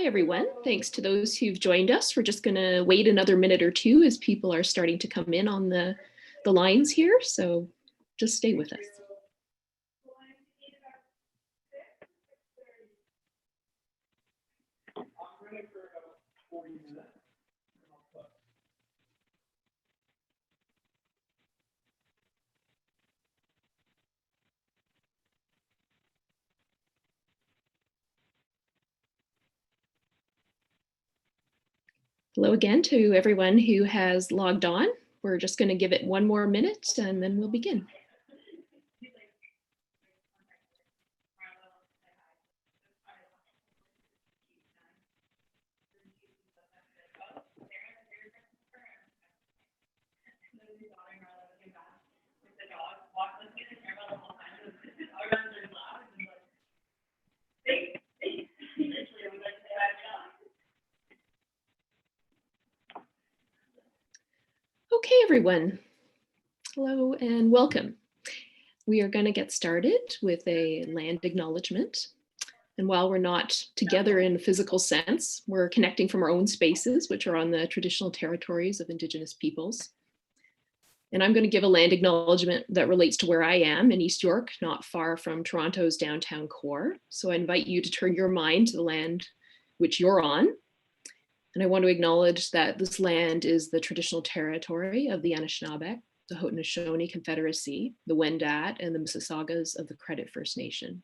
everyone. Thanks to those who've joined us. We're just going to wait another minute or two as people are starting to come in on the lines here. So just stay with us. Hello again to everyone who has logged on. We're just going to give it one more minute and then we'll begin. Okay, everyone. Hello and welcome. We are going to get started with a land acknowledgement. And while we're not together in a physical sense, we're connecting from our own spaces, which are on the traditional territories of Indigenous peoples. And I'm going to give a land acknowledgement that relates to where I am in East York, not far from Toronto's downtown core. So I invite you to turn your mind to the land which you're on. And I want to acknowledge that this land is the traditional territory of the Anishinaabe, the Haudenosaunee Confederacy, the Wendat, and the Mississaugas of the Credit First Nation.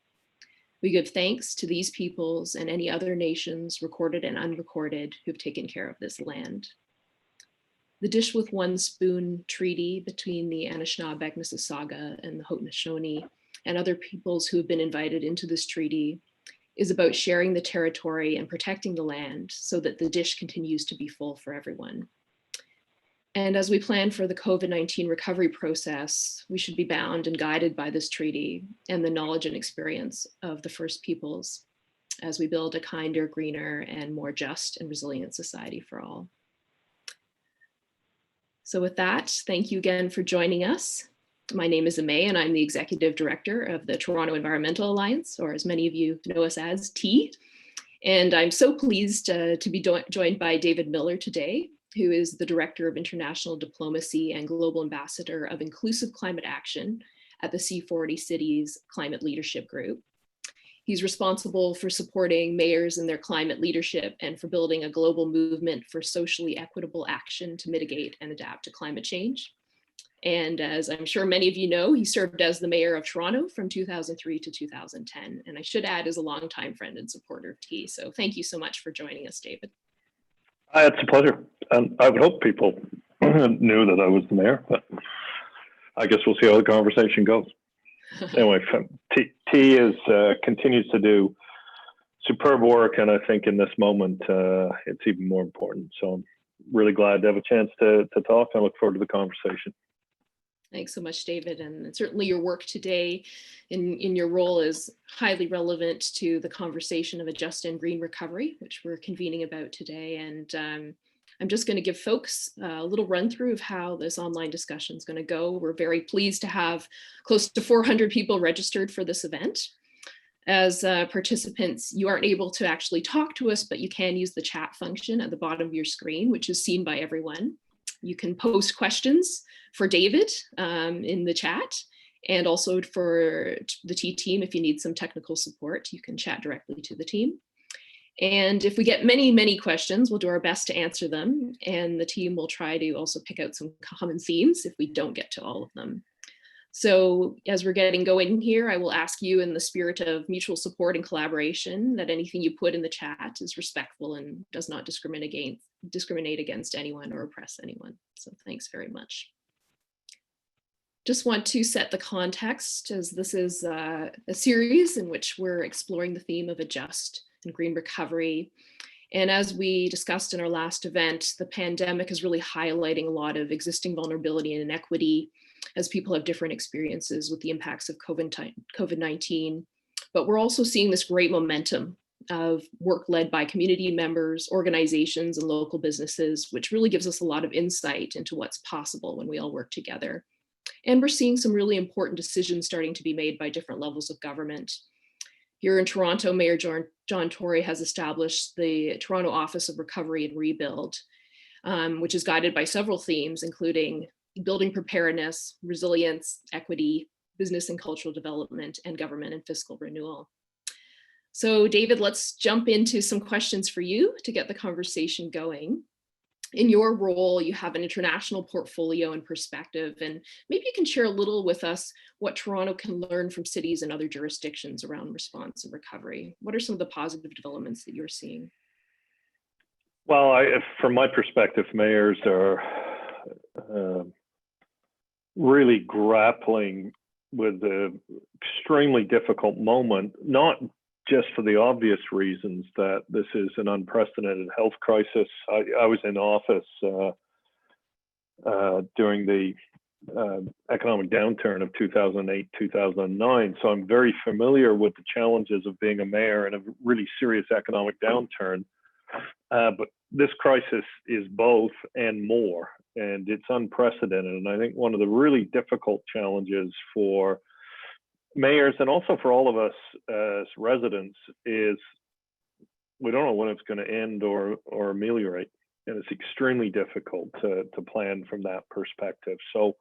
We give thanks to these peoples and any other nations, recorded and unrecorded, who've taken care of this land. The Dish with One Spoon treaty between the Anishinaabe, Mississauga, and the Haudenosaunee, and other peoples who have been invited into this treaty, is about sharing the territory and protecting the land so that the dish continues to be full for everyone. And as we plan for the COVID-19 recovery process, we should be bound and guided by this treaty and the knowledge and experience of the First Peoples as we build a kinder, greener, and more just and resilient society for all. So with that, thank you again for joining us. My name is Amay, and I'm the Executive Director of the Toronto Environmental Alliance, or as many of you know us as, T. And I'm so pleased to be joined by David Miller today, who is the Director of International Diplomacy and Global Ambassador of Inclusive Climate Action at the C40 Cities Climate Leadership Group. He's responsible for supporting mayors in their climate leadership and for building a global movement for socially equitable action to mitigate and adapt to climate change. And as I'm sure many of you know, he served as the mayor of Toronto from 2003 to 2010. And I should add, is a longtime friend and supporter of T. So thank you so much for joining us, David. It's a pleasure. And I would hope people knew that I was the mayor, but I guess we'll see how the conversation goes. Anyway, T is, continues to do superb work. And I think in this moment, it's even more important. So I'm really glad to have a chance to talk. I look forward to the conversation. Thanks so much, David. And certainly your work today in your role is highly relevant to the conversation of a just and green recovery, which we're convening about today. And I'm just going to give folks a little run through of how this online discussion is going to go. We're very pleased to have close to 400 people registered for this event. As participants, you aren't able to actually talk to us, but you can use the chat function at the bottom of your screen, which is seen by everyone. You can post questions for David in the chat, and also for the T team. If you need some technical support, you can chat directly to the team. And if we get many, many questions, we'll do our best to answer them. And the team will try to also pick out some common themes if we don't get to all of them. So as we're getting going here, I will ask you in the spirit of mutual support and collaboration that anything you put in the chat is respectful and does not discriminate against anyone or oppress anyone. So thanks very much. Just want to set the context, as this is a series in which we're exploring the theme of a just and green recovery. And as we discussed in our last event, the pandemic is really highlighting a lot of existing vulnerability and inequity as people have different experiences with the impacts of COVID-19. But we're also seeing this great momentum of work led by community members, organizations, and local businesses, which really gives us a lot of insight into what's possible when we all work together. And we're seeing some really important decisions starting to be made by different levels of government. Here in Toronto, Mayor John Tory has established the Toronto Office of Recovery and Rebuild, which is guided by several themes, including building preparedness, resilience, equity, business and cultural development, and government and fiscal renewal. So David, let's jump into some questions for you to get the conversation going. In your role, you have an international portfolio and perspective, and maybe you can share a little with us what Toronto can learn from cities and other jurisdictions around response and recovery. What are some of the positive developments that you're seeing? Well, from my perspective, mayors are really grappling with the extremely difficult moment, not just for the obvious reasons that this is an unprecedented health crisis. I was in office during the economic downturn of 2008, 2009. So I'm very familiar with the challenges of being a mayor in a really serious economic downturn. But this crisis is both and more, and it's unprecedented. And I think one of the really difficult challenges for mayors and also for all of us as residents is we don't know when it's going to end or ameliorate, and it's extremely difficult to plan from that perspective. So,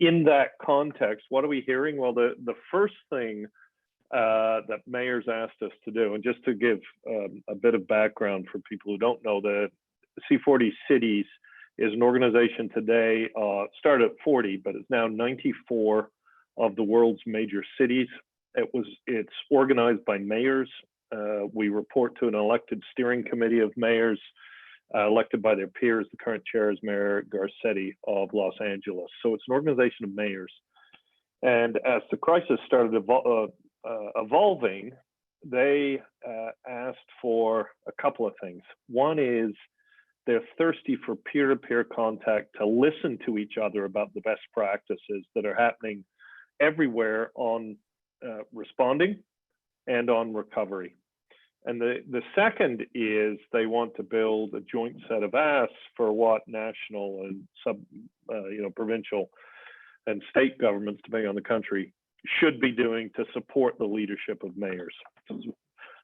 in that context, what are we hearing? Well, the first thing that mayors asked us to do, and just to give a bit of background for people who don't know, the C40 Cities is an organization today, started at 40, but it's now 94 of the world's major cities. It's organized by mayors. We report to an elected steering committee of mayors elected by their peers. The current chair is Mayor Garcetti of Los Angeles. So it's an organization of mayors. And as the crisis started evolving, they asked for a couple of things. One is they're thirsty for peer-to-peer contact to listen to each other about the best practices that are happening everywhere on responding and on recovery. And the second is they want to build a joint set of asks for what national and provincial and state governments, depending on the country, should be doing to support the leadership of mayors. It's a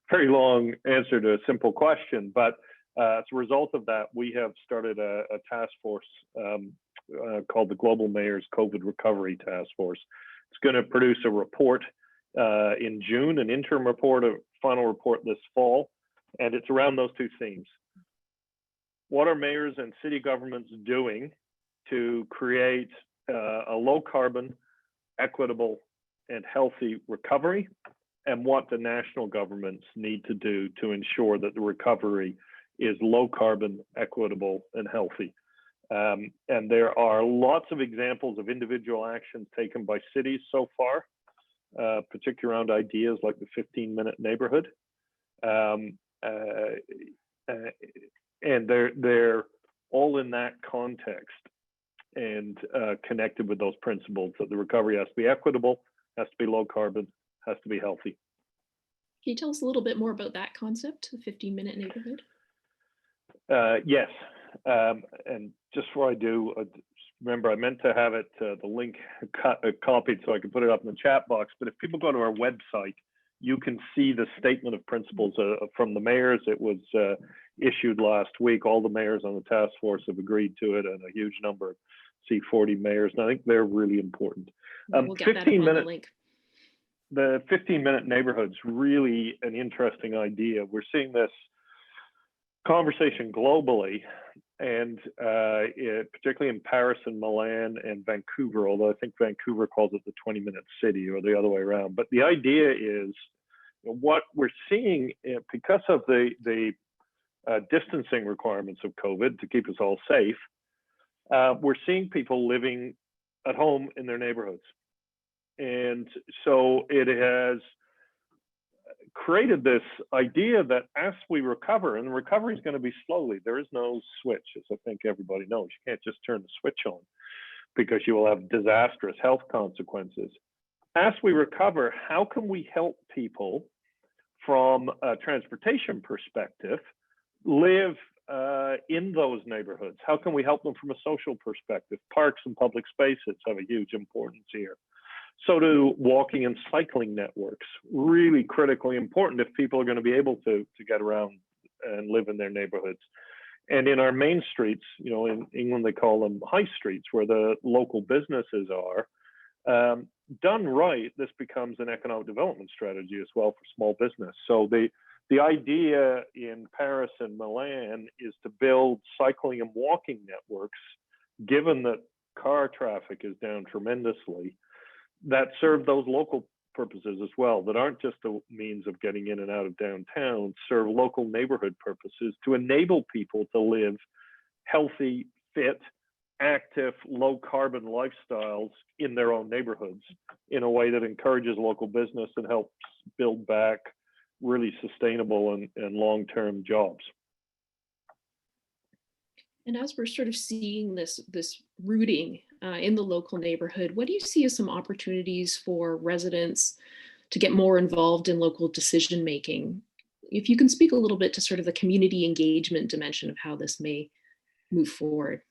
very long answer to a simple question, but as a result of that, we have started a task force called the Global Mayors COVID Recovery Task Force. It's going to produce a report in June, an interim report, a final report this fall, and it's around those two themes. What are mayors and city governments doing to create a low carbon, equitable, and healthy recovery, and what the national governments need to do to ensure that the recovery is low carbon, equitable, and healthy. And there are lots of examples of individual actions taken by cities so far, particularly around ideas like the 15-minute neighborhood. And they're all in that context and connected with those principles that the recovery has to be equitable, has to be low carbon, has to be healthy. Can you tell us a little bit more about that concept, the 15-minute neighborhood? Yes, and just before I do, remember I meant to have it, the link copied so I can put it up in the chat box, but if people go to our website, you can see the statement of principles from the mayors. It was issued last week. All the mayors on the task force have agreed to it, and a huge number of C40 mayors, and I think they're really important. We'll get that up on the link. The 15-minute neighborhood's really an interesting idea. We're seeing this conversation globally, and particularly in Paris and Milan and Vancouver, although I think Vancouver calls it the 20-minute city or the other way around. But the idea is what we're seeing, because of the distancing requirements of COVID to keep us all safe, we're seeing people living at home in their neighborhoods. And so it has created this idea that as we recover, and the recovery is going to be slowly, there is no switch, as I think everybody knows. You can't just turn the switch on because you will have disastrous health consequences. As we recover, how can we help people from a transportation perspective live in those neighborhoods? How can we help them from a social perspective? Parks and public spaces have a huge importance here. So do walking and cycling networks, really critically important if people are going to be able to get around and live in their neighborhoods. And in our main streets, in England, they call them high streets, where the local businesses are. Done right, this becomes an economic development strategy as well for small business. So the idea in Paris and Milan is to build cycling and walking networks, given that car traffic is down tremendously, that serve those local purposes as well, that aren't just a means of getting in and out of downtown, serve local neighborhood purposes to enable people to live healthy, fit, active, low carbon lifestyles in their own neighborhoods in a way that encourages local business and helps build back really sustainable and long-term jobs. And as we're sort of seeing this rooting in the local neighborhood, what do you see as some opportunities for residents to get more involved in local decision making? If you can speak a little bit to sort of the community engagement dimension of how this may move forward.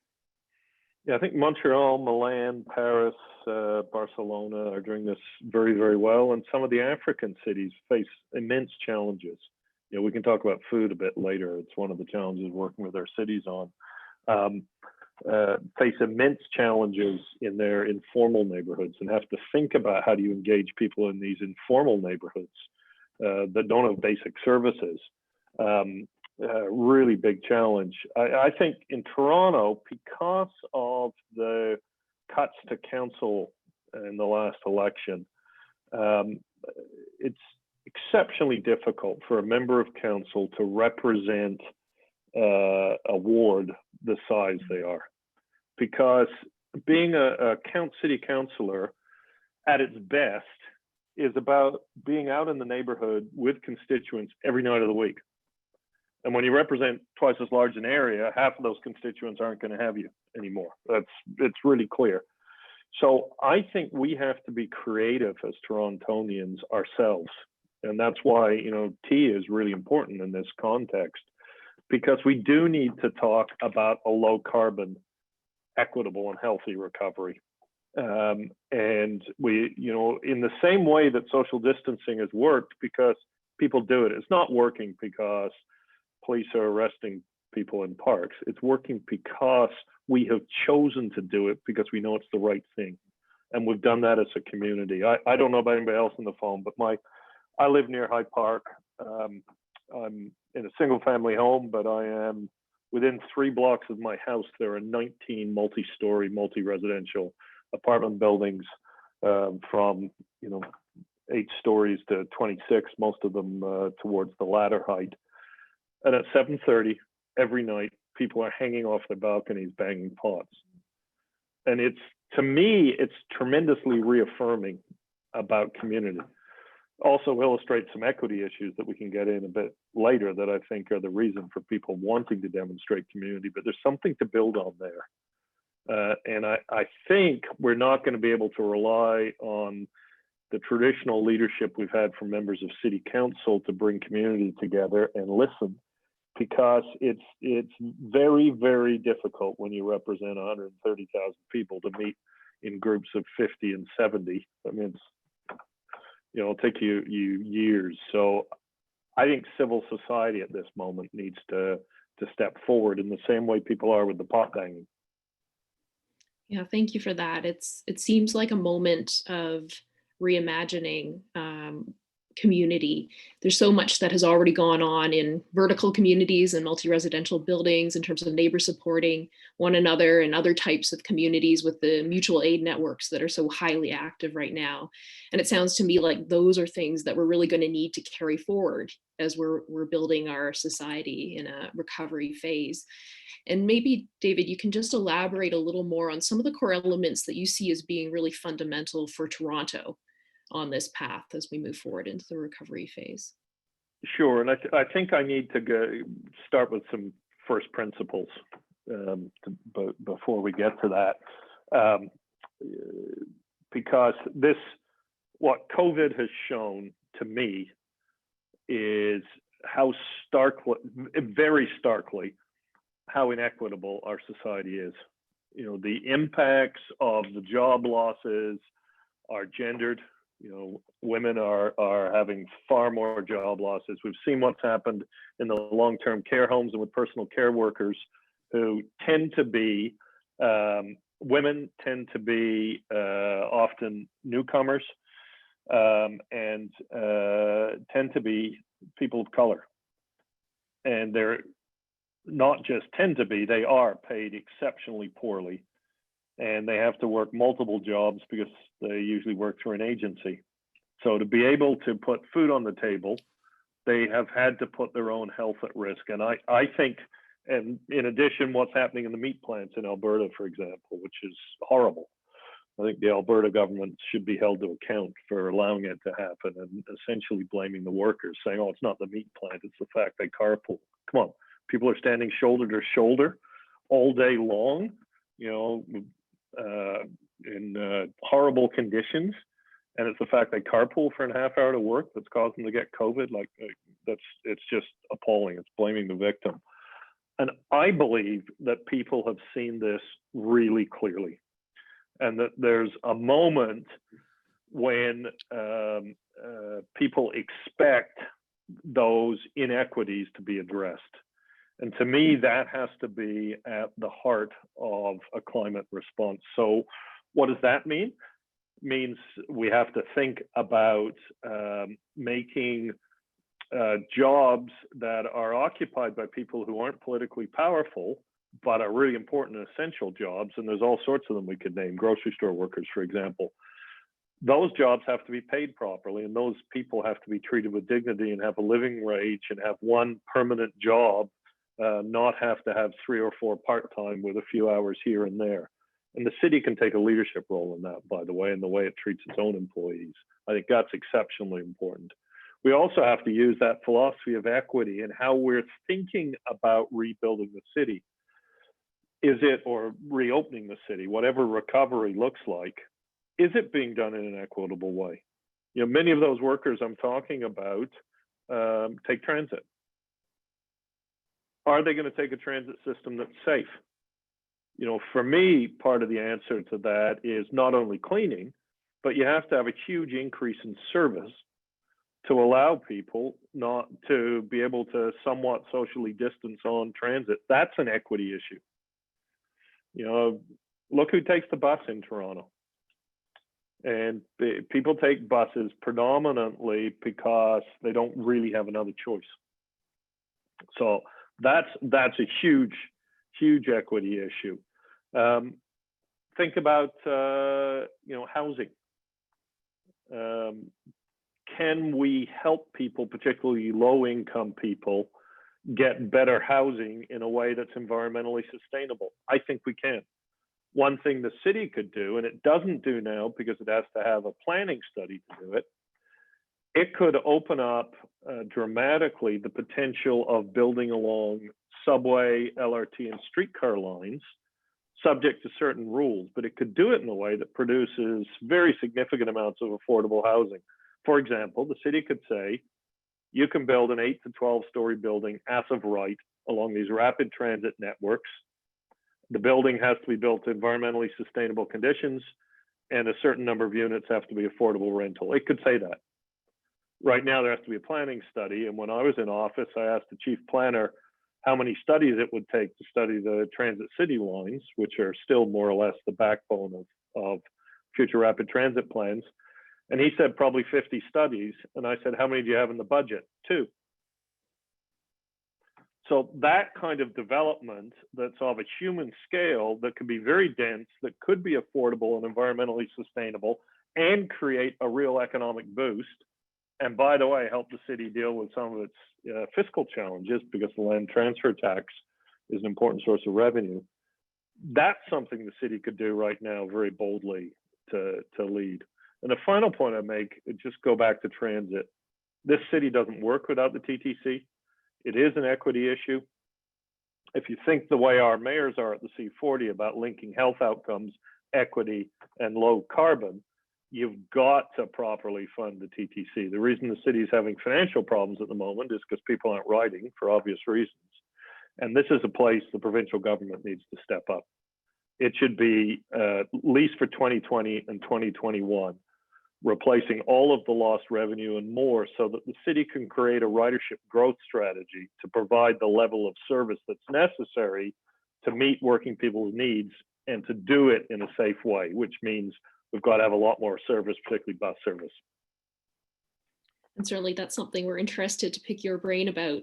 Yeah, I think Montreal, Milan, Paris, Barcelona are doing this very, very well. And some of the African cities face immense challenges. We can talk about food a bit later. It's one of the challenges working with our cities on. Face immense challenges in their informal neighborhoods and have to think about how do you engage people in these informal neighborhoods that don't have basic services. Really big challenge. I think in Toronto, because of the cuts to council in the last election, it's exceptionally difficult for a member of council to represent a ward the size they are, because being a city councillor at its best is about being out in the neighborhood with constituents every night of the week. And when you represent twice as large an area, half of those constituents aren't going to have you anymore. It's really clear. So I think we have to be creative as Torontonians ourselves. And that's why, tea is really important in this context, because we do need to talk about a low carbon, equitable and healthy recovery. And we, in the same way that social distancing has worked because people do it, it's not working because police are arresting people in parks. It's working because we have chosen to do it because we know it's the right thing. And we've done that as a community. I don't know about anybody else on the phone, but I live near Hyde Park. I'm in a single family home, but I am within 3 blocks of my house. There are 19 multi-story, multi-residential apartment buildings from, 8 stories to 26, most of them towards the latter height. And at 7:30 every night, people are hanging off their balconies, banging pots. And to me, it's tremendously reaffirming about community. Also illustrates some equity issues that we can get in a bit later that I think are the reason for people wanting to demonstrate community, but there's something to build on there. And I think we're not going to be able to rely on the traditional leadership we've had from members of city council to bring community together and listen, because it's very, very difficult when you represent 130,000 people to meet in groups of 50 and 70. I mean, it'll take you years. So I think civil society at this moment needs to step forward in the same way people are with the pot banging. Yeah, thank you for that. It seems like a moment of reimagining community. There's so much that has already gone on in vertical communities and multi-residential buildings in terms of neighbor supporting one another and other types of communities with the mutual aid networks that are so highly active right now. And it sounds to me like those are things that we're really going to need to carry forward as we're building our society in a recovery phase. And maybe, David, you can just elaborate a little more on some of the core elements that you see as being really fundamental for Toronto on this path as we move forward into the recovery phase. Sure, and I think I need to start with some first principles before we get to that, because what COVID has shown to me is how very starkly, how inequitable our society is. The impacts of the job losses, are gendered. You know, women are having far more job losses. We've seen what's happened in the long-term care homes and with personal care workers, who tend to be women, tend to be often newcomers, and tend to be people of color. And they're not just tend to be, they are paid exceptionally poorly. And they have to work multiple jobs because they usually work through an agency. So to be able to put food on the table, they have had to put their own health at risk. And I think, and in addition, what's happening in the meat plants in Alberta, for example, which is horrible. I think the Alberta government should be held to account for allowing it to happen and essentially blaming the workers, saying, oh, it's not the meat plant, it's the fact they carpool. Come on, people are standing shoulder to shoulder all day long, you know, in horrible conditions, and it's the fact they carpool for a half hour to work that's caused them to get COVID. Like, it's just appalling. It's blaming the victim. And I believe that people have seen this really clearly, and that there's a moment when people expect those inequities to be addressed. And to me, that has to be at the heart of a climate response. So what does that mean? It means we have to think about making jobs that are occupied by people who aren't politically powerful, but are really important and essential jobs. And there's all sorts of them we could name, grocery store workers, for example. Those jobs have to be paid properly, and those people have to be treated with dignity and have a living wage and have one permanent job, not have to have 3 or 4 part-time with a few hours here and there. And the city can take a leadership role in that, by the way, in the way it treats its own employees. I think that's exceptionally important. We also have to use that philosophy of equity and how we're thinking about rebuilding the city. Is it, or reopening the city, whatever recovery looks like, is it being done in an equitable way? You know, many of those workers I'm talking about take transit. Are they going to take a transit system that's safe? You know, for me, part of the answer to that is not only cleaning, but you have to have a huge increase in service to allow people not to be able to somewhat socially distance on transit. That's an equity issue. You know, look who takes the bus in Toronto. And people take buses predominantly because they don't really have another choice. So that's a huge equity issue. Think about you know, housing. Can we help people, particularly low-income people, get better housing in a way that's environmentally sustainable? I think we can. One thing the city could do, and it doesn't do now because it has to have a planning study to do it, it could open up dramatically the potential of building along subway, LRT, and streetcar lines, subject to certain rules, but it could do it in a way that produces very significant amounts of affordable housing. For example, the city could say, you can build an 8 to 12-story building as of right along these rapid transit networks. The building has to be built to environmentally sustainable conditions, and a certain number of units have to be affordable rental. It could say that. Right now, there has to be a planning study, and when I was in office, I asked the chief planner how many studies it would take to study the transit city lines, which are still more or less the backbone of future rapid transit plans. And he said probably 50 studies. And I said, how many do you have in the budget? 2. So that kind of development that's of a human scale, that could be very dense, that could be affordable and environmentally sustainable, and create a real economic boost. And by the way, help the city deal with some of its fiscal challenges, because the land transfer tax is an important source of revenue. That's something the city could do right now very boldly to lead. And the final point I make, just go back to transit. This city doesn't work without the TTC. It is an equity issue. If you think the way our mayors are at the C40 about linking health outcomes, equity, and low carbon, you've got to properly fund the TTC. The reason the city is having financial problems at the moment is because people aren't riding for obvious reasons. And this is a place the provincial government needs to step up. It should be, at least for 2020 and 2021, replacing all of the lost revenue and more, so that the city can create a ridership growth strategy to provide the level of service that's necessary to meet working people's needs and to do it in a safe way, which means we've got to have a lot more service, particularly bus service. And certainly that's something we're interested to pick your brain about,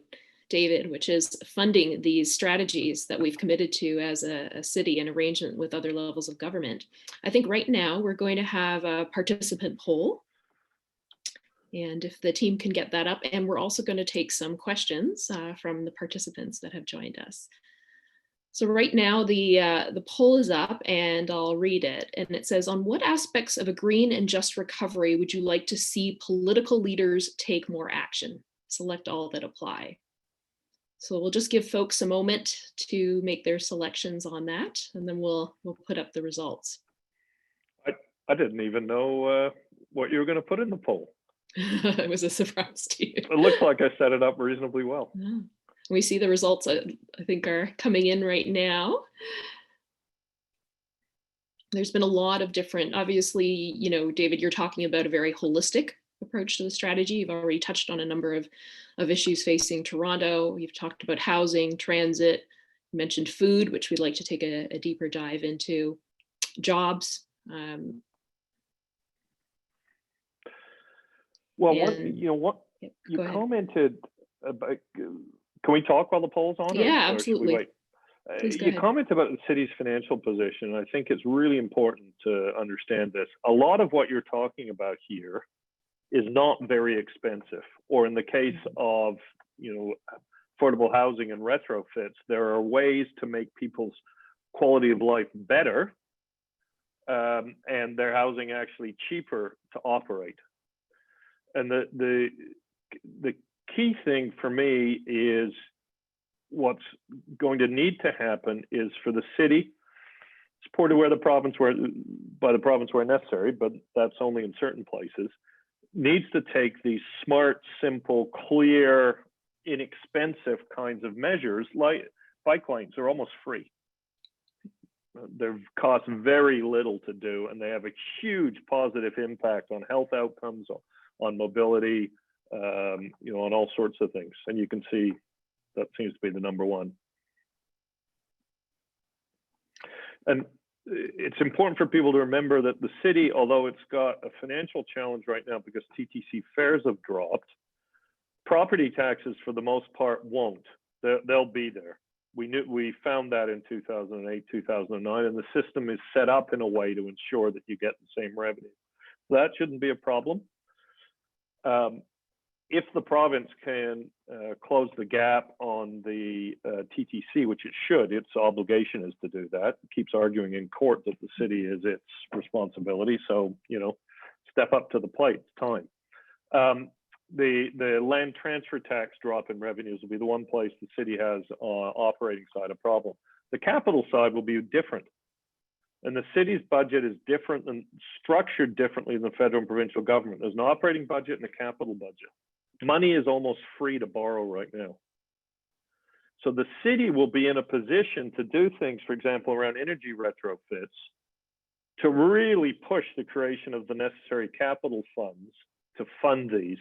David, which is funding these strategies that we've committed to as a city in arrangement with other levels of government. I think right now we're going to have a participant poll. And if the team can get that up, and we're also going to take some questions from the participants that have joined us. So right now the poll is up, and I'll read it. And it says, on what aspects of a green and just recovery would you like to see political leaders take more action? Select all that apply. So we'll just give folks a moment to make their selections on that, and then we'll put up the results. I didn't even know what you were going to put in the poll. It was a surprise to you. It looks like I set it up reasonably well. Yeah. We see the results, I think, are coming in right now. There's been a lot of different, obviously, you know, David, you're talking about a very holistic approach to the strategy. You've already touched on a number of issues facing Toronto. You've talked about housing, transit, you mentioned food, which we'd like to take a deeper dive into, jobs. Well, and, you commented about, can we talk while the poll's on? Yeah, absolutely. You comment about the city's financial position. I think it's really important to understand this. A lot of what you're talking about here is not very expensive, or in the case of, affordable housing and retrofits, there are ways to make people's quality of life better, and their housing actually cheaper to operate. And the key thing for me is what's going to need to happen is for the city, supported by the province where necessary, but that's only in certain places, needs to take these smart, simple, clear, inexpensive kinds of measures. Like bike lanes are almost free. They cost very little to do, and they have a huge positive impact on health outcomes, on mobility, on all sorts of things. And you can see that seems to be the number one. And it's important for people to remember that the city, although it's got a financial challenge right now because TTC fares have dropped, property taxes for the most part won't. They'll be there. We found that in 2008, 2009, and the system is set up in a way to ensure that you get the same revenue. So that shouldn't be a problem. If the province can close the gap on the TTC, which it should, its obligation is to do that. It keeps arguing in court that the city is its responsibility. So, step up to the plate, it's time. The land transfer tax drop in revenues will be the one place the city has operating side a problem. The capital side will be different. And the city's budget is different and structured differently than the federal and provincial government. There's an operating budget and a capital budget. Money is almost free to borrow right now. So the city will be in a position to do things, for example, around energy retrofits, to really push the creation of the necessary capital funds to fund these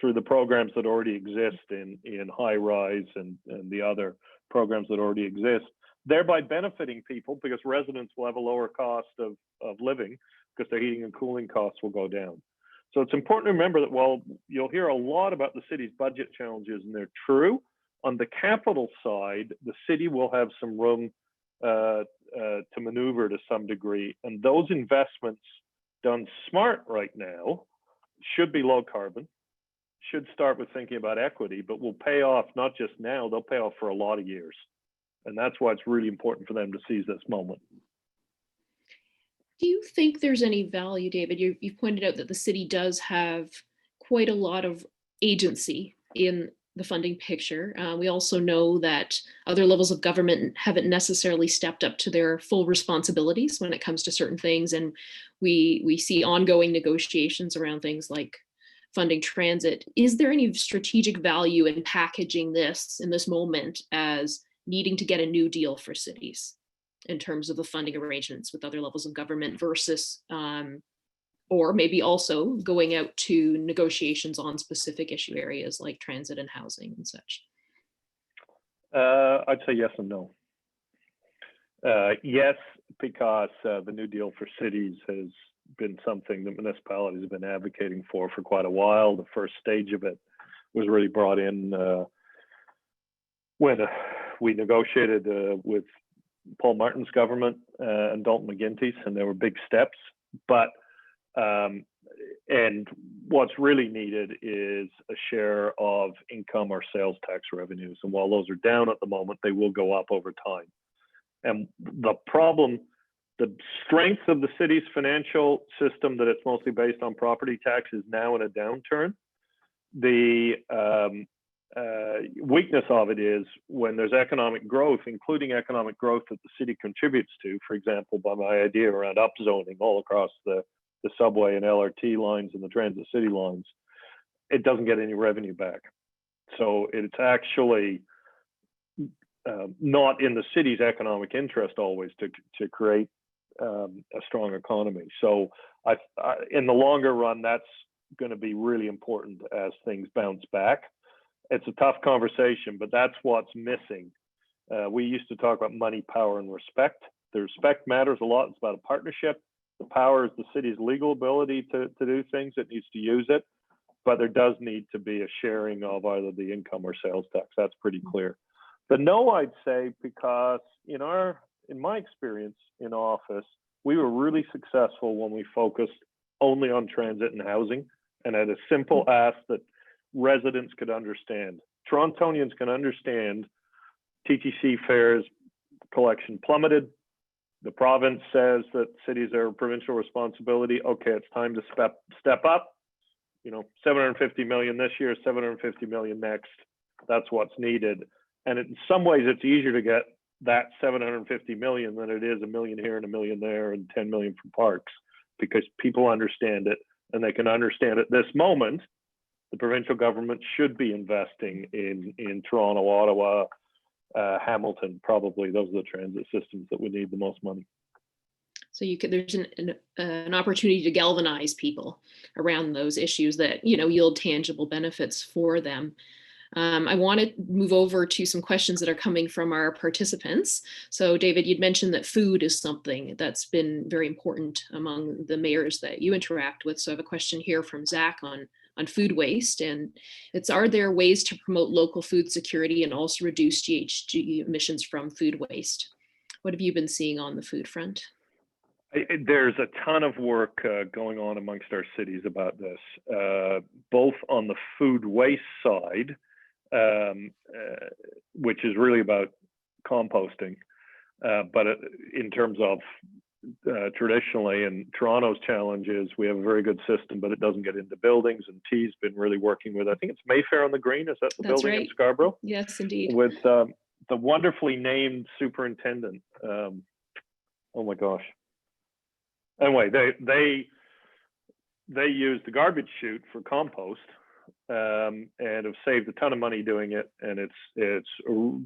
through the programs that already exist in high rise and the other programs that already exist, thereby benefiting people because residents will have a lower cost of living because their heating and cooling costs will go down. So it's important to remember that while you'll hear a lot about the city's budget challenges, and they're true, on the capital side, the city will have some room to maneuver to some degree. And those investments done smart right now should be low carbon, should start with thinking about equity, but will pay off not just now, they'll pay off for a lot of years. And that's why it's really important for them to seize this moment. Do you think there's any value, David? You've pointed out that the city does have quite a lot of agency in the funding picture. We also know that other levels of government haven't necessarily stepped up to their full responsibilities when it comes to certain things. And we see ongoing negotiations around things like funding transit. Is there any strategic value in packaging this in this moment as needing to get a new deal for cities in terms of the funding arrangements with other levels of government versus or maybe also going out to negotiations on specific issue areas like transit and housing and such? I'd say yes and no. Yes, because the New Deal for cities has been something that municipalities have been advocating for quite a while. The first stage of it was really brought in when we negotiated with Paul Martin's government and Dalton McGuinty's, and there were big steps. But and what's really needed is a share of income or sales tax revenues. And while those are down at the moment, they will go up over time. And the problem, the strength of the city's financial system, that it's mostly based on property tax, is now in a downturn. The weakness of it is when there's economic growth, including economic growth that the city contributes to, for example, by my idea around upzoning all across the subway and LRT lines and the transit city lines, it doesn't get any revenue back. So it's actually not in the city's economic interest always to create a strong economy. So in the longer run, that's going to be really important as things bounce back. It's a tough conversation, but that's what's missing. We used to talk about money, power, and respect. The respect matters a lot. It's about a partnership. The power is the city's legal ability to do things. It needs to use it, but there does need to be a sharing of either the income or sales tax. That's pretty clear. The no, I'd say, because in my experience in office, we were really successful when we focused only on transit and housing and had a simple ask that residents could understand. Torontonians can understand TTC fares collection plummeted. The province says that cities are a provincial responsibility. Okay, it's time to step up. 750 million this year, 750 million next. That's what's needed. And in some ways, it's easier to get that 750 million than it is a million here and a million there and 10 million from parks, because people understand it, and they can understand at this moment. The provincial government should be investing in Toronto, Ottawa, Hamilton. Probably those are the transit systems that would need the most money. So there's an opportunity to galvanize people around those issues that yield tangible benefits for them. I want to move over to some questions that are coming from our participants. So David, you'd mentioned that food is something that's been very important among the mayors that you interact with. So I have a question here from Zach on food waste, and it's, are there ways to promote local food security and also reduce GHG emissions from food waste? What have you been seeing on the food front? There's a ton of work going on amongst our cities about this, both on the food waste side, which is really about composting, but in terms of traditionally, and Toronto's challenge is we have a very good system, but it doesn't get into buildings, and T's been really working with, I think it's Mayfair on the Green, is that the That's building right. in Scarborough? Yes, indeed. With the wonderfully named superintendent. Oh my gosh. Anyway, they use the garbage chute for compost, and have saved a ton of money doing it, and it's a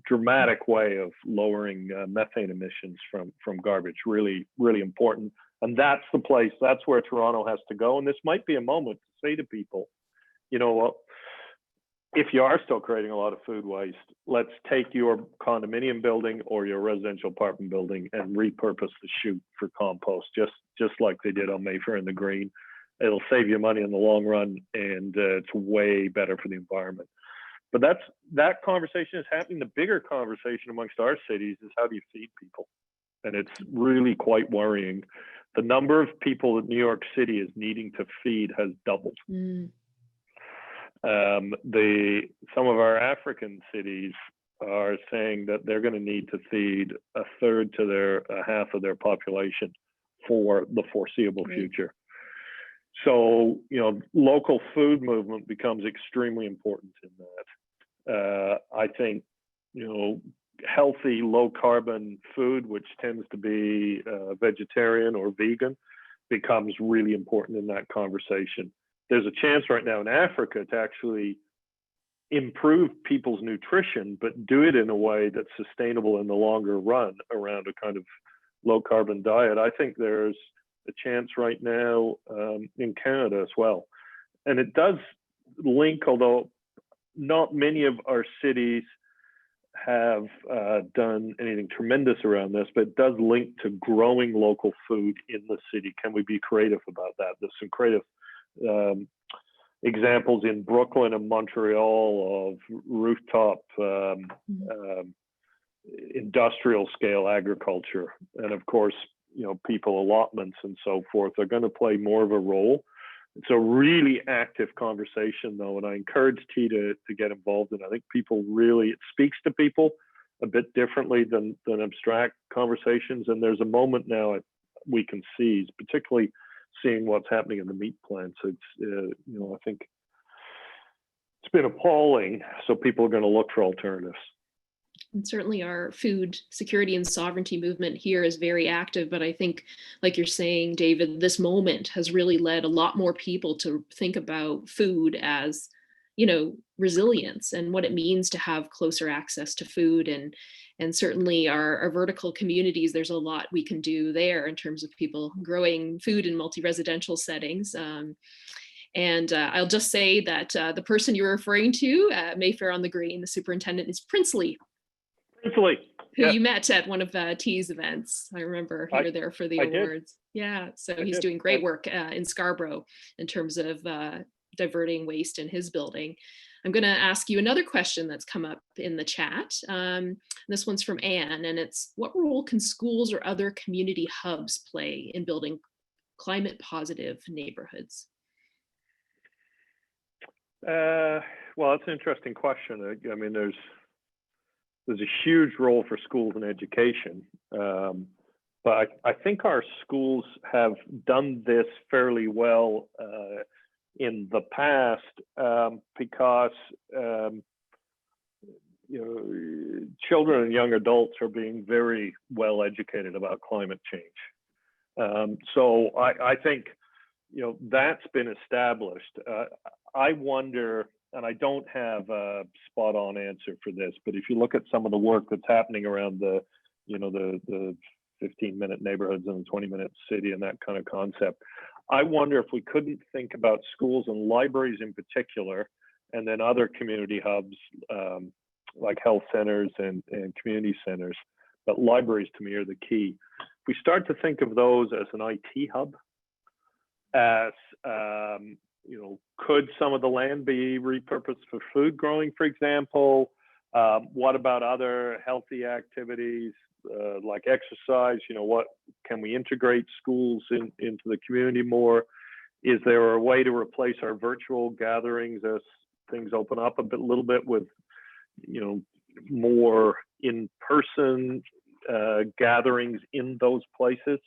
dramatic way of lowering methane emissions from garbage. Really, really important. And that's the place. That's where Toronto has to go. And this might be a moment to say to people, if you are still creating a lot of food waste, let's take your condominium building or your residential apartment building and repurpose the chute for compost, just like they did on Mayfair and the Green. It'll save you money in the long run, and it's way better for the environment. But that conversation is happening. The bigger conversation amongst our cities is, how do you feed people? And it's really quite worrying. The number of people that New York City is needing to feed has doubled. Some of our African cities are saying that they're going to need to feed a third to half of their population for the foreseeable future. So, local food movement becomes extremely important in that. I think, healthy, low carbon food, which tends to be vegetarian or vegan, becomes really important in that conversation. There's a chance right now in Africa to actually improve people's nutrition, but do it in a way that's sustainable in the longer run around a kind of low carbon diet. I think there's a chance right now in Canada as well. And it does link, although not many of our cities have done anything tremendous around this, but it does link to growing local food in the city. Can we be creative about that? There's some creative examples in Brooklyn and Montreal of rooftop industrial scale agriculture. And of course, people allotments and so forth are going to play more of a role. It's a really active conversation, though, and I encourage T to get involved in. I think people really, it speaks to people a bit differently than abstract conversations. And there's a moment now we can seize, particularly seeing what's happening in the meat plants. It's, I think it's been appalling. So people are going to look for alternatives. And certainly our food security and sovereignty movement here is very active. But I think, like you're saying, David, this moment has really led a lot more people to think about food as, resilience and what it means to have closer access to food. And certainly our vertical communities, there's a lot we can do there in terms of people growing food in multi-residential settings. And I'll just say that the person you're referring to, Mayfair on the Green, the superintendent, is Princely. Who you met at one of T's events. I remember you were there for the awards. Yeah, so he's doing great work in Scarborough in terms of diverting waste in his building. I'm going to ask you another question that's come up in the chat. This one's from Anne, and it's, what role can schools or other community hubs play in building climate positive neighborhoods? Well, that's an interesting question. I mean, there's a huge role for schools and education, but I think our schools have done this fairly well in the past because children and young adults are being very well educated about climate change. So I think that's been established. I wonder. And I don't have a spot on answer for this, but if you look at some of the work that's happening around the 15-minute neighborhoods and the 20-minute city and that kind of concept, I wonder if we couldn't think about schools and libraries in particular, and then other community hubs like health centers and community centers. But libraries to me are the key. If we start to think of those as an IT hub, as could some of the land be repurposed for food growing, for example? What about other healthy activities like exercise? What can we integrate schools into the community more? Is there a way to replace our virtual gatherings as things open up a little bit with, more in-person gatherings in those places?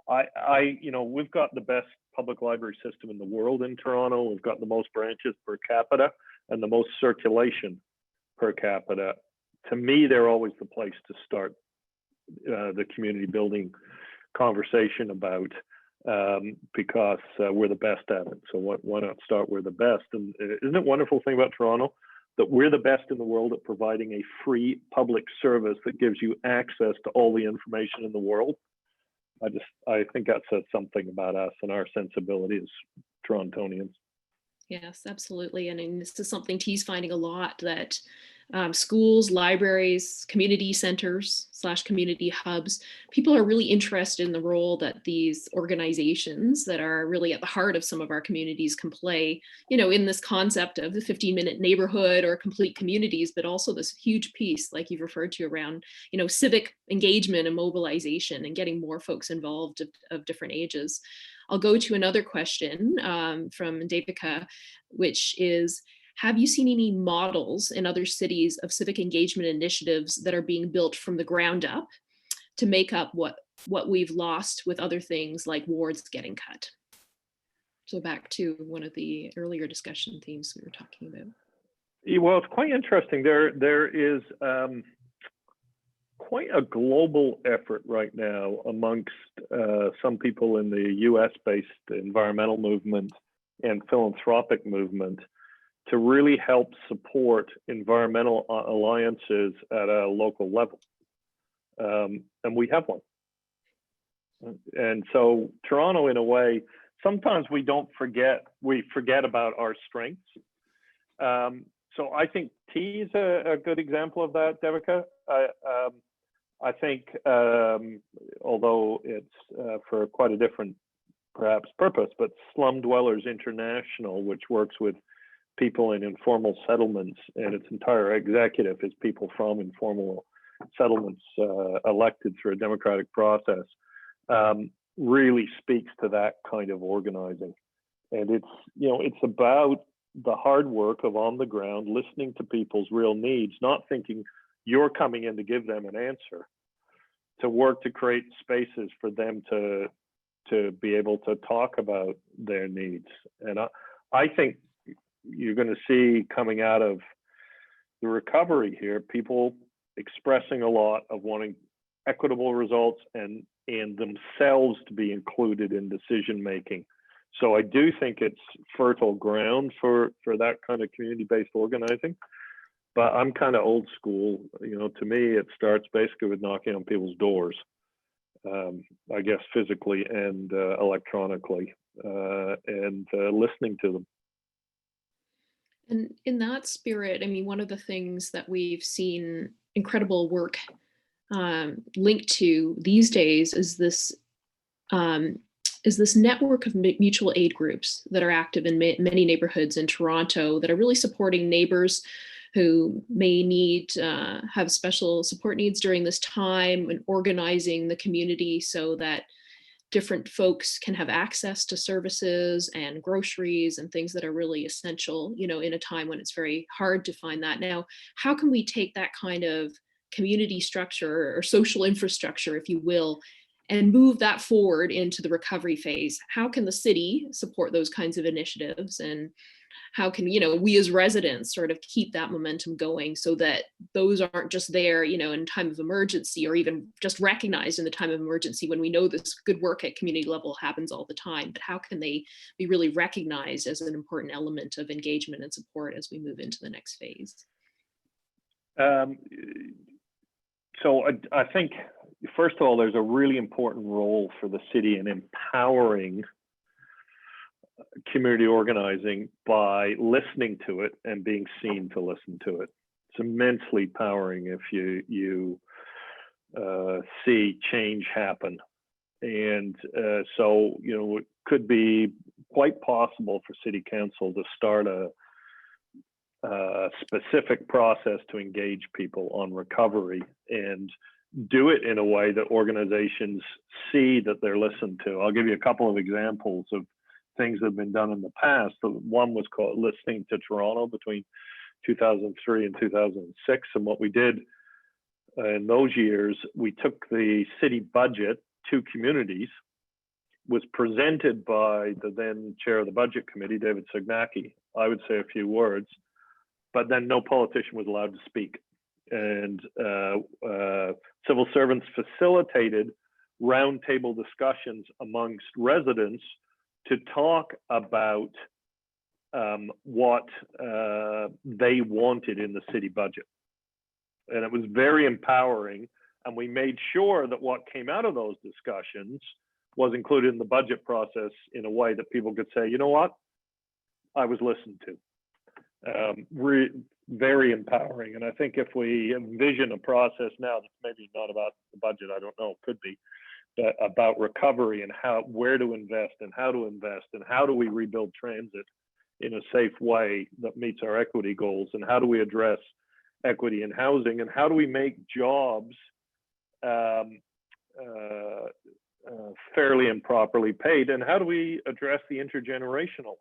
We've got the best public library system in the world in Toronto. We've got the most branches per capita and the most circulation per capita. To me, they're always the place to start the community building conversation about because we're the best at it. So why not start where the best? And isn't it a wonderful thing about Toronto that we're the best in the world at providing a free public service that gives you access to all the information in the world? I think that says something about us and our sensibility as Torontonians. Yes, absolutely. And this is something T's finding a lot, that schools, libraries, community centers / community hubs, people are really interested in the role that these organizations that are really at the heart of some of our communities can play, in this concept of the 15-minute neighborhood or complete communities, but also this huge piece, like you've referred to, around, civic engagement and mobilization and getting more folks involved of different ages. I'll go to another question from Devika, which is, have you seen any models in other cities of civic engagement initiatives that are being built from the ground up to make up what we've lost with other things like wards getting cut? So back to one of the earlier discussion themes we were talking about. Well, it's quite interesting. There is quite a global effort right now amongst some people in the US-based environmental movement and philanthropic movement to really help support environmental alliances at a local level. And we have one. And so Toronto, in a way, sometimes we forget about our strengths. So I think T is a good example of that, Devika. I think, although it's for quite a different, perhaps, purpose, but Slum Dwellers International, which works with people in informal settlements, and its entire executive is people from informal settlements elected through a democratic process, really speaks to that kind of organizing. And it's about the hard work of on the ground, listening to people's real needs, not thinking you're coming in to give them an answer, to work to create spaces for them to be able to talk about their needs. And I think you're going to see, coming out of the recovery here, people expressing a lot of wanting equitable results and themselves to be included in decision making. So I do think it's fertile ground for that kind of community-based organizing. But I'm kind of old school. To me, it starts basically with knocking on people's doors, I guess physically and electronically, and listening to them. And in that spirit, I mean, one of the things that we've seen incredible work linked to these days is this network of mutual aid groups that are active in many neighborhoods in Toronto that are really supporting neighbors who may have special support needs during this time, and organizing the community so that different folks can have access to services and groceries and things that are really essential, in a time when it's very hard to find that. Now, how can we take that kind of community structure or social infrastructure, if you will, and move that forward into the recovery phase? How can the city support those kinds of initiatives, and how can we as residents sort of keep that momentum going so that those aren't just there in time of emergency, or even just recognized in the time of emergency when we know this good work at community level happens all the time, but how can they be really recognized as an important element of engagement and support as we move into the next phase? So I think, first of all, there's a really important role for the city in empowering community organizing by listening to it and being seen to listen to it. It's immensely powering if you see change happen. And so, it could be quite possible for city council to start a specific process to engage people on recovery, and do it in a way that organizations see that they're listened to. I'll give you a couple of examples of things that have been done in the past. The one was called Listening to Toronto between 2003 and 2006. And what we did in those years, we took the city budget to communities, was presented by the then chair of the budget committee, David Signacki. I would say a few words, but then no politician was allowed to speak. And civil servants facilitated roundtable discussions amongst residents to talk about what they wanted in the city budget. And it was very empowering. And we made sure that what came out of those discussions was included in the budget process in a way that people could say, you know what, I was listened to. Very empowering. And I think if we envision a process now that's maybe not about the budget, I don't know, could be, but about recovery and where to invest and how do we rebuild transit in a safe way that meets our equity goals, and how do we address equity in housing, and how do we make jobs fairly and properly paid, and how do we address the intergenerational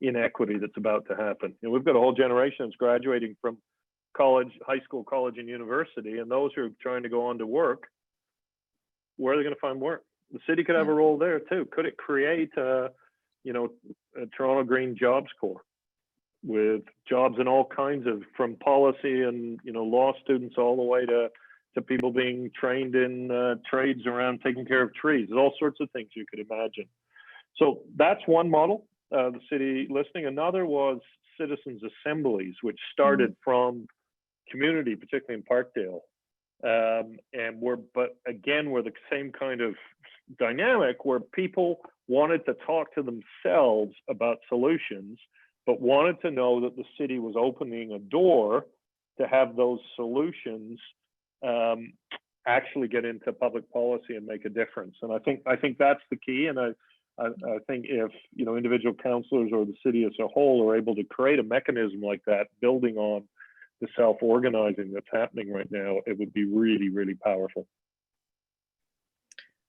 inequity that's about to happen. We've got a whole generation that's graduating from college, high school, college, and university, and those who are trying to go on to work, where are they going to find work? The city could have a role there too. Could it create a Toronto Green Jobs Corps with jobs in all kinds of, from policy and law students all the way to people being trained in trades around taking care of trees. There's all sorts of things you could imagine. So that's one model, the city listening. Another was citizens assemblies, which started from community, particularly in Parkdale, But again, we're the same kind of dynamic where people wanted to talk to themselves about solutions, but wanted to know that the city was opening a door to have those solutions actually get into public policy and make a difference. And I think that's the key. And I think if individual councillors or the city as a whole are able to create a mechanism like that, building on the self-organizing that's happening right now, it would be really, really powerful.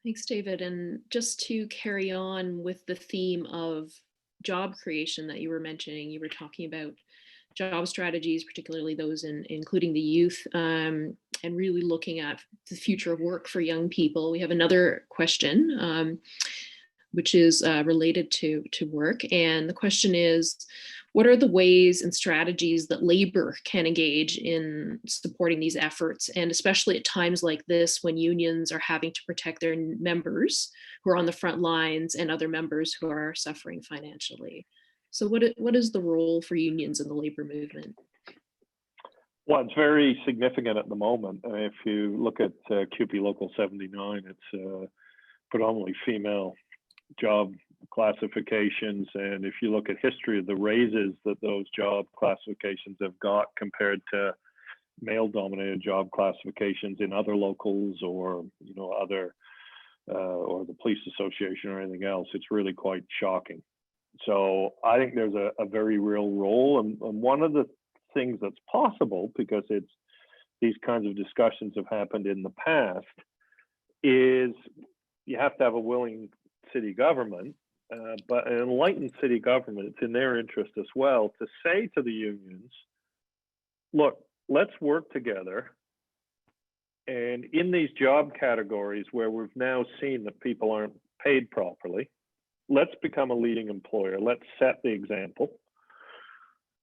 Thanks, David. And just to carry on with the theme of job creation that you were mentioning, you were talking about job strategies, particularly those including the youth, and really looking at the future of work for young people. We have another question, which is related to work. And the question is, what are the ways and strategies that labor can engage in supporting these efforts? And especially at times like this, when unions are having to protect their members who are on the front lines and other members who are suffering financially. So what is the role for unions in the labor movement? Well, it's very significant at the moment. If you look at CUPE Local 79, it's predominantly female job classifications. And if you look at history of the raises that those job classifications have got compared to male dominated job classifications in other locals or other or the police association or anything else, it's really quite shocking. So I think there's a very real role, and one of the things that's possible, because these kinds of discussions have happened in the past, is you have to have a willing city government, but an enlightened city government, it's in their interest as well to say to the unions, look, let's work together. And in these job categories where we've now seen that people aren't paid properly, let's become a leading employer. Let's set the example.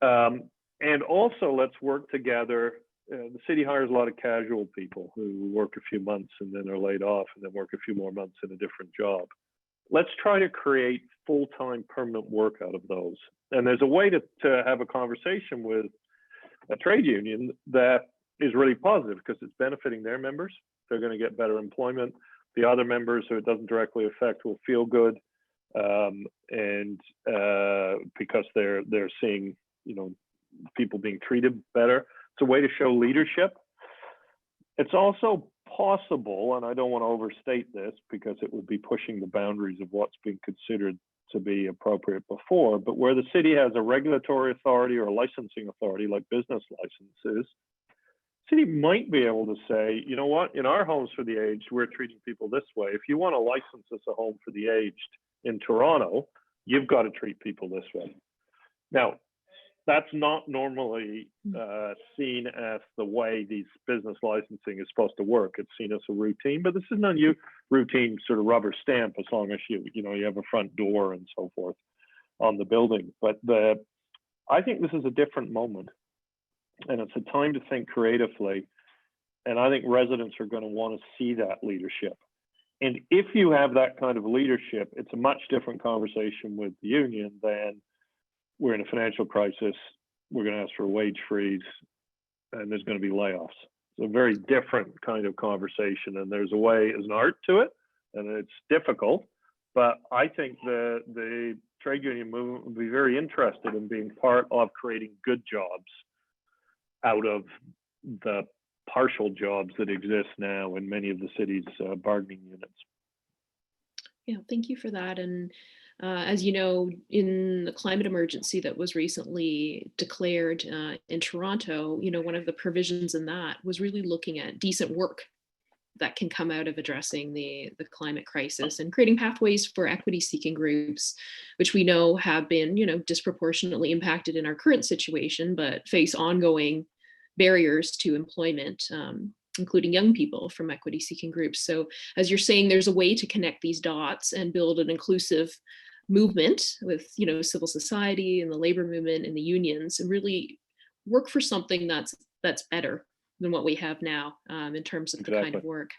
And also let's work together. The city hires a lot of casual people who work a few months and then are laid off and then work a few more months in a different job. Let's try to create full-time permanent work out of those. And there's a way to have a conversation with a trade union that is really positive because it's benefiting their members. They're going to get better employment. The other members who it doesn't directly affect will feel good. Because they're seeing people being treated better. It's a way to show leadership. It's also possible, and I don't want to overstate this because it would be pushing the boundaries of what's been considered to be appropriate before, but where the city has a regulatory authority or a licensing authority like business licenses, city might be able to say, you know what, in our homes for the aged, we're treating people this way. If you want to license as a home for the aged in Toronto, you've got to treat people this way. Now, that's not normally seen as the way these business licensing is supposed to work. It's seen as a routine, but this is not a routine sort of rubber stamp as long as you have a front door and so forth on the building. But I think this is a different moment, and it's a time to think creatively. And I think residents are going to want to see that leadership. And if you have that kind of leadership, it's a much different conversation with the union than we're in a financial crisis, we're going to ask for a wage freeze, and there's going to be layoffs. It's a very different kind of conversation, and there's an art to it, and it's difficult. But I think the trade union movement would be very interested in being part of creating good jobs out of the partial jobs that exist now in many of the city's bargaining units. Yeah, thank you for that. And as you know, in the climate emergency that was recently declared in Toronto, one of the provisions in that was really looking at decent work that can come out of addressing the climate crisis and creating pathways for equity-seeking groups, which we know have been, disproportionately impacted in our current situation, but face ongoing barriers to employment, including young people from equity-seeking groups. So as you're saying, there's a way to connect these dots and build an inclusive movement with, civil society and the labor movement and the unions, and really work for something that's better than what we have now in terms of the kind of work.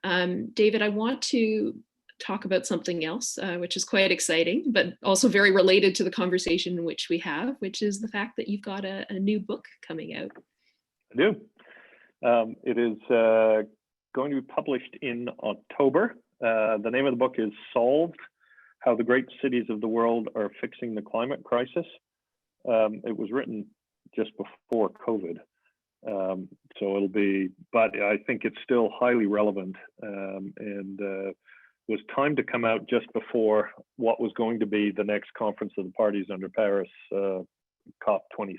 David, I want to talk about something else, which is quite exciting, but also very related to the conversation which we have, which is the fact that you've got a new book coming out. I do. It is going to be published in October. The name of the book is Solved: How the Great Cities of the World Are Fixing the Climate Crisis. It was written just before COVID. So it'll be, but I think it's still highly relevant, and was timed to come out just before what was going to be the next Conference of the Parties under Paris, COP26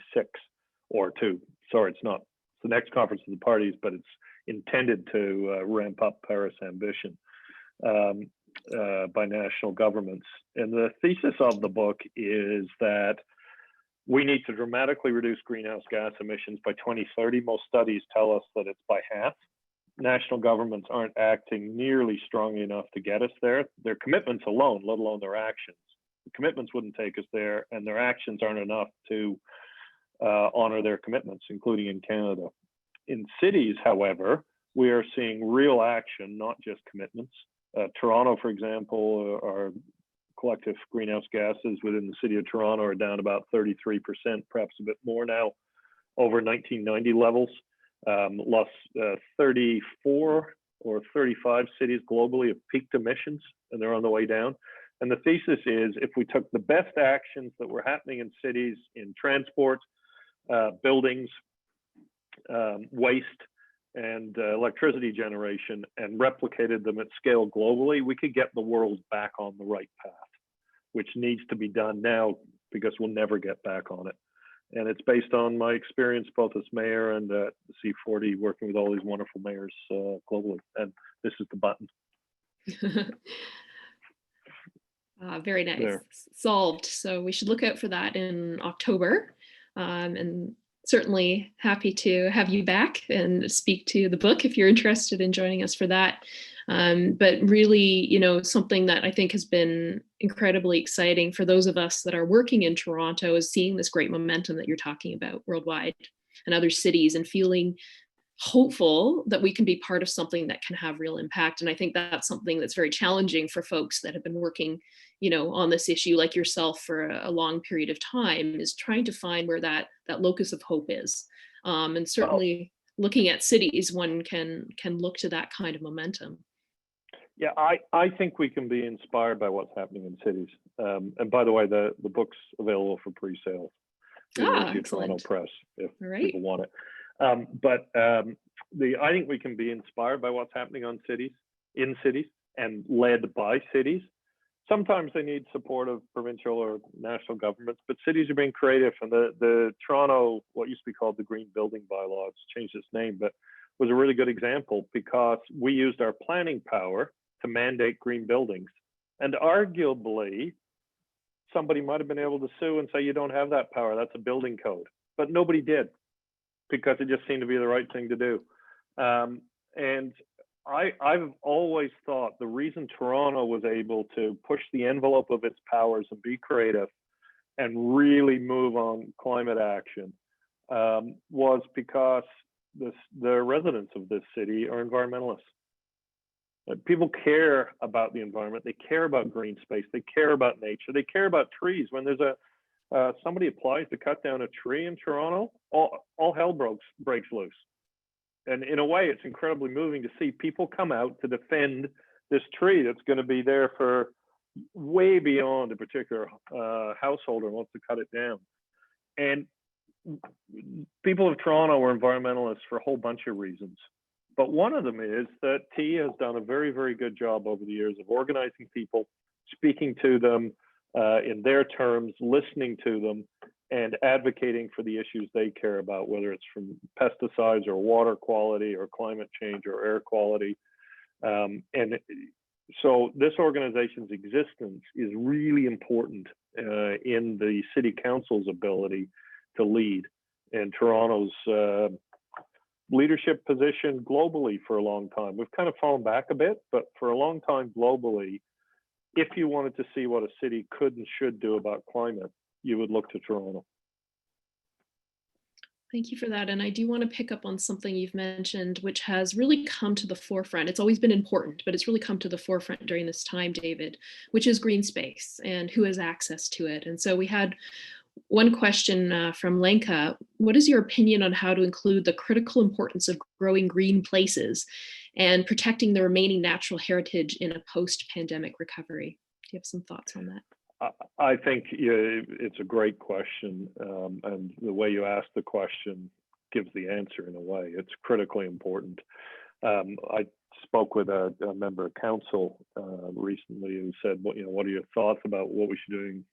or 2. Sorry, it's not. It's the next Conference of the Parties, but it's intended to ramp up Paris ambition by national governments. And the thesis of the book is that we need to dramatically reduce greenhouse gas emissions by 2030. Most studies tell us that it's by half. National governments aren't acting nearly strongly enough to get us there. Their commitments alone, let alone their actions. The commitments wouldn't take us there, and their actions aren't enough to honor their commitments, including in Canada. In cities, however, we are seeing real action, not just commitments. Toronto, for example, our collective greenhouse gases within the city of Toronto are down about 33%, perhaps a bit more now, over 1990 levels. Lost 34 or 35 cities globally have peaked emissions, and they're on the way down. And the thesis is, if we took the best actions that were happening in cities, in transport, buildings, waste, and electricity generation, and replicated them at scale globally, we could get the world back on the right path, which needs to be done now, because we'll never get back on it. And it's based on my experience both as mayor and at the C40, working with all these wonderful mayors globally. And this is the button. Very nice. There. Solved. So we should look out for that in October. And certainly happy to have you back and speak to the book if you're interested in joining us for that. But really, something that I think has been incredibly exciting for those of us that are working in Toronto is seeing this great momentum that you're talking about worldwide and other cities, and feeling hopeful that we can be part of something that can have real impact. And I think that's something that's very challenging for folks that have been working, on this issue like yourself for a long period of time, is trying to find where that locus of hope is. And certainly looking at cities, one can look to that kind of momentum. Yeah, I think we can be inspired by what's happening in cities. And by the way, the book's available for pre-sale. University of Toronto Press, if people want it. I think we can be inspired by what's happening in cities, and led by cities. Sometimes they need support of provincial or national governments, but cities are being creative. And the Toronto, what used to be called the Green Building Bylaw, it's changed its name, but was a really good example, because we used our planning power to mandate green buildings. And arguably, somebody might have been able to sue and say, you don't have that power, that's a building code. But nobody did, because it just seemed to be the right thing to do. And I've always thought the reason Toronto was able to push the envelope of its powers and be creative and really move on climate action was because the residents of this city are environmentalists. People care about the environment. They care about green space. They care about nature. They care about trees. When there's somebody applies to cut down a tree in Toronto, all hell breaks loose. And in a way, it's incredibly moving to see people come out to defend this tree that's going to be there for way beyond a particular householder wants to cut it down. And people of Toronto are environmentalists for a whole bunch of reasons. But one of them is that T has done a very, very good job over the years of organizing people, speaking to them in their terms, listening to them, and advocating for the issues they care about, whether it's from pesticides or water quality or climate change or air quality. And so this organization's existence is really important in the city council's ability to lead, and Toronto's leadership position globally for a long time. We've kind of fallen back a bit, but for a long time globally, if you wanted to see what a city could and should do about climate, you would look to Toronto. Thank you for that. And I do want to pick up on something you've mentioned, which has really come to the forefront. It's always been important, but it's really come to the forefront during this time, David, which is green space and who has access to it. And so we had one question from Lenka. What is your opinion on how to include the critical importance of growing green places and protecting the remaining natural heritage in a post-pandemic recovery? Do you have some thoughts on that? I think it's a great question, and the way you ask the question gives the answer in a way. It's critically important. I spoke with a member of council recently who said, "What are your thoughts about what we should do in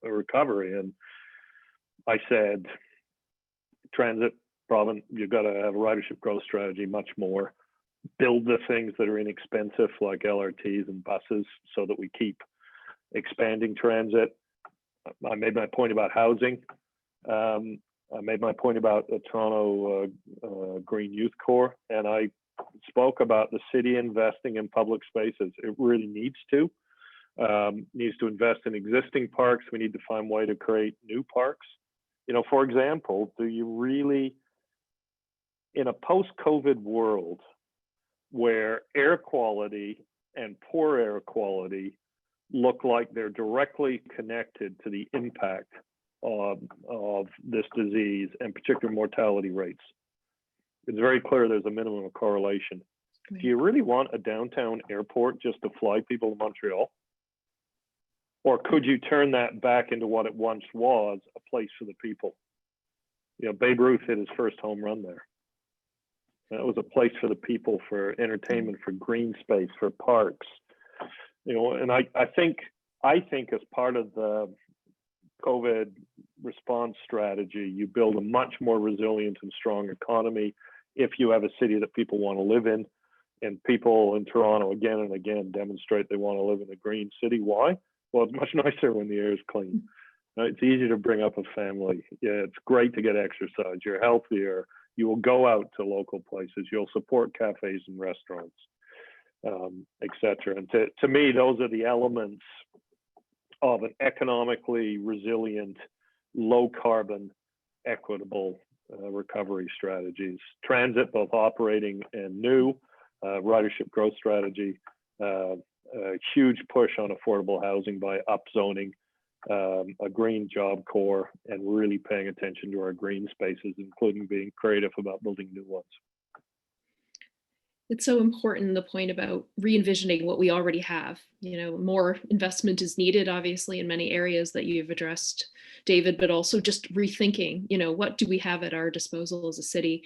a recovery?" And I said, transit, Robin, you've got to have a ridership growth strategy, much more. Build the things that are inexpensive, like LRTs and buses, so that we keep expanding transit. I made my point about housing. I made my point about the Toronto Green Youth Corps, and I spoke about the city investing in public spaces. It really needs to invest in existing parks. We need to find a way to create new parks. For example, do you really, in a post-COVID world where air quality and poor air quality look like they're directly connected to the impact of this disease and particular mortality rates, it's very clear there's a minimum of correlation. Right. Do you really want a downtown airport just to fly people to Montreal? Or could you turn that back into what it once was, a place for the people? Babe Ruth hit his first home run there. That was a place for the people, for entertainment, for green space, for parks. And I think as part of the COVID response strategy, you build a much more resilient and strong economy if you have a city that people want to live in. And people in Toronto again and again demonstrate they want to live in a green city. Why? Well, it's much nicer when the air is clean. It's easy to bring up a family. Yeah, it's great to get exercise. You're healthier. You will go out to local places. You'll support cafes and restaurants, etc. And to me, those are the elements of an economically resilient, low carbon, equitable recovery strategies. Transit, both operating and new, ridership growth strategy, a huge push on affordable housing by upzoning, a green job corps, and really paying attention to our green spaces, including being creative about building new ones. It's so important, the point about re-envisioning what we already have. More investment is needed, obviously, in many areas that you've addressed, David, but also just rethinking, what do we have at our disposal as a city?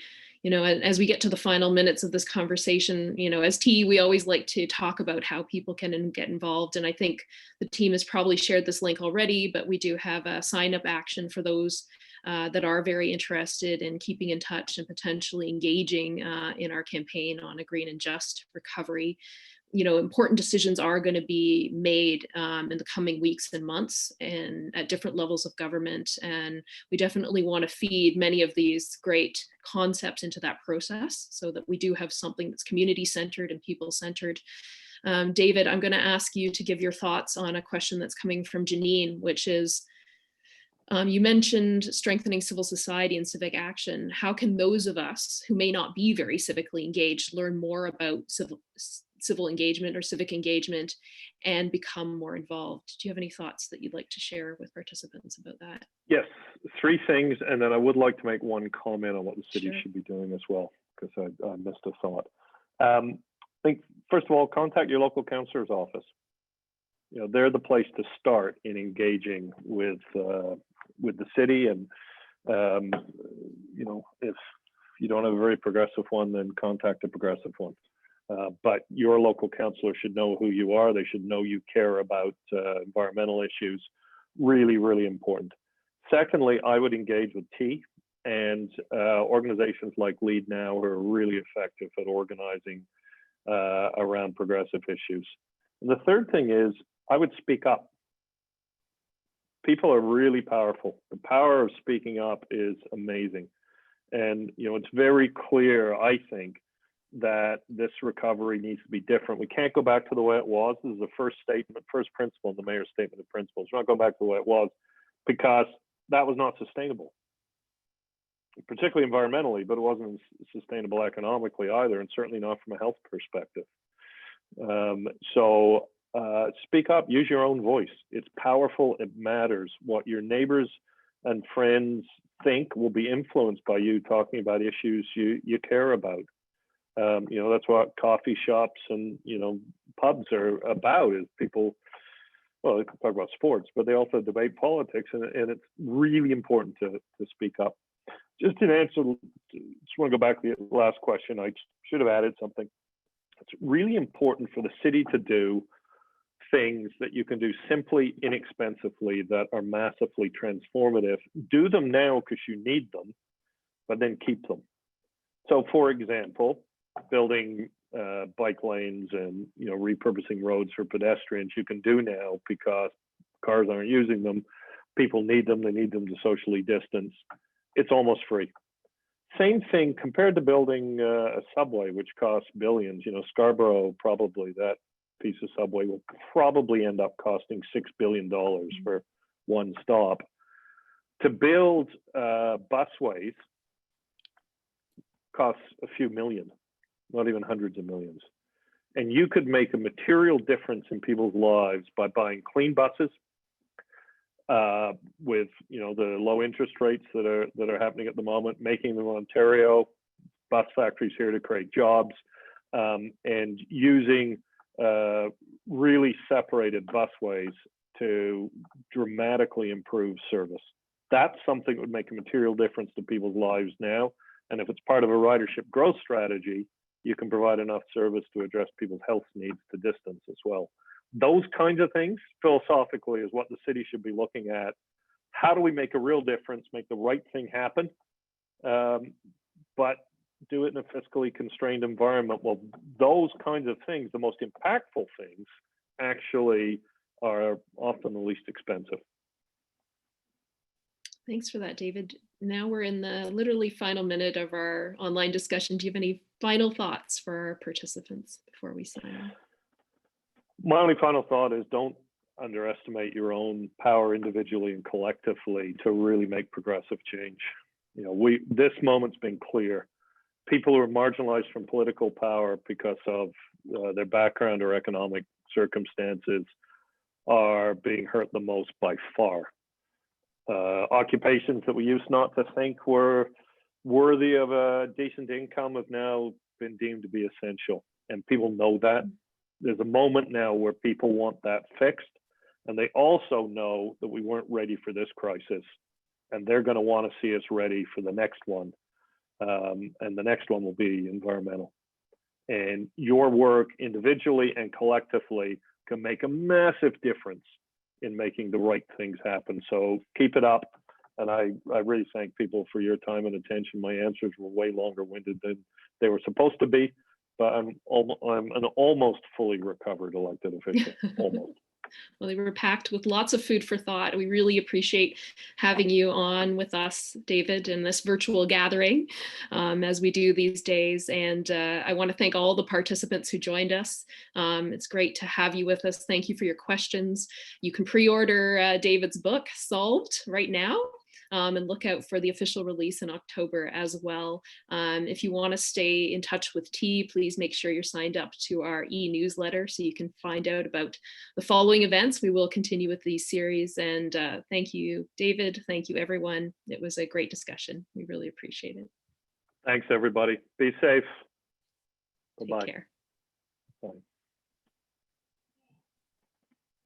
As we get to the final minutes of this conversation, as T, we always like to talk about how people can get involved. And I think the team has probably shared this link already, but we do have a sign-up action for those that are very interested in keeping in touch and potentially engaging in our campaign on a green and just recovery. Important decisions are going to be made in the coming weeks and months and at different levels of government. And we definitely want to feed many of these great concepts into that process so that we do have something that's community-centered and people-centered. David, I'm going to ask you to give your thoughts on a question that's coming from Janine, which is, you mentioned strengthening civil society and civic action. How can those of us who may not be very civically engaged learn more about civil engagement or civic engagement and become more involved? Do you have any thoughts that you'd like to share with participants about that? Yes, 3 things, and then I would like to make one comment on what the city should be doing as well, because I missed a thought. I think, first of all, contact your local councillor's office. They're the place to start in engaging with the city, and if you don't have a very progressive one, then contact a progressive one. But your local councillor should know who you are. They should know you care about environmental issues. Really, really important. Secondly, I would engage with T and organizations like Lead Now, who are really effective at organizing around progressive issues. And the third thing is, I would speak up. People are really powerful. The power of speaking up is amazing. And, it's very clear, I think, that this recovery needs to be different. We can't go back to the way it was. This is the first principle in the mayor's statement of principles. We're not going back to the way it was, because that was not sustainable, particularly environmentally, but it wasn't sustainable economically either, and certainly not from a health perspective. Speak up, use your own voice. It's powerful, it matters. What your neighbors and friends think will be influenced by you talking about issues you care about. That's what coffee shops and, pubs are about, is people, well, they can talk about sports, but they also debate politics, and it's really important to speak up. Just to answer, just want to go back to the last question. I should have added something. It's really important for the city to do things that you can do simply, inexpensively, that are massively transformative. Do them now because you need them, but then keep them. So, for example, building bike lanes and repurposing roads for pedestrians, you can do now because cars aren't using them. People need them. They need them to socially distance. It's almost free. Same thing compared to building a subway, which costs billions. Scarborough, probably that piece of subway will probably end up costing $6 billion for one stop. To build busways costs a few million, not even hundreds of millions. And you could make a material difference in people's lives by buying clean buses with the low interest rates that are happening at the moment, making them in Ontario, bus factories here to create jobs, and using really separated busways to dramatically improve service. That's something that would make a material difference to people's lives now. And if it's part of a ridership growth strategy, you can provide enough service to address people's health needs to distance as well. Those kinds of things, philosophically, is what the city should be looking at. How do we make a real difference, make the right thing happen, but do it in a fiscally constrained environment? Well, those kinds of things, the most impactful things, actually are often the least expensive. Thanks for that, David. Now we're in the literally final minute of our online discussion. Do you have any final thoughts for our participants before we sign off? My only final thought is, don't underestimate your own power individually and collectively to really make progressive change. This moment's been clear. People who are marginalized from political power because of their background or economic circumstances are being hurt the most by far. Occupations that we used not to think were worthy of a decent income have now been deemed to be essential, and people know that. There's a moment now where people want that fixed, and they also know that we weren't ready for this crisis, and they're going to want to see us ready for the next one, and the next one will be environmental. And your work individually and collectively can make a massive difference in making the right things happen. So keep it up. And I really thank people for your time and attention. My answers were way longer winded than they were supposed to be, but I'm an almost fully recovered elected official, almost. Well, they were packed with lots of food for thought. We really appreciate having you on with us, David, in this virtual gathering as we do these days. And I want to thank all the participants who joined us. It's great to have you with us. Thank you for your questions. You can pre-order David's book, Solved, right now. And look out for the official release in October as well. If you want to stay in touch with T, please make sure you're signed up to our e-newsletter so you can find out about the following events. We will continue with these series. And thank you, David. Thank you, everyone. It was a great discussion. We really appreciate it. Thanks, everybody. Be safe. Bye-bye. Take care. Bye.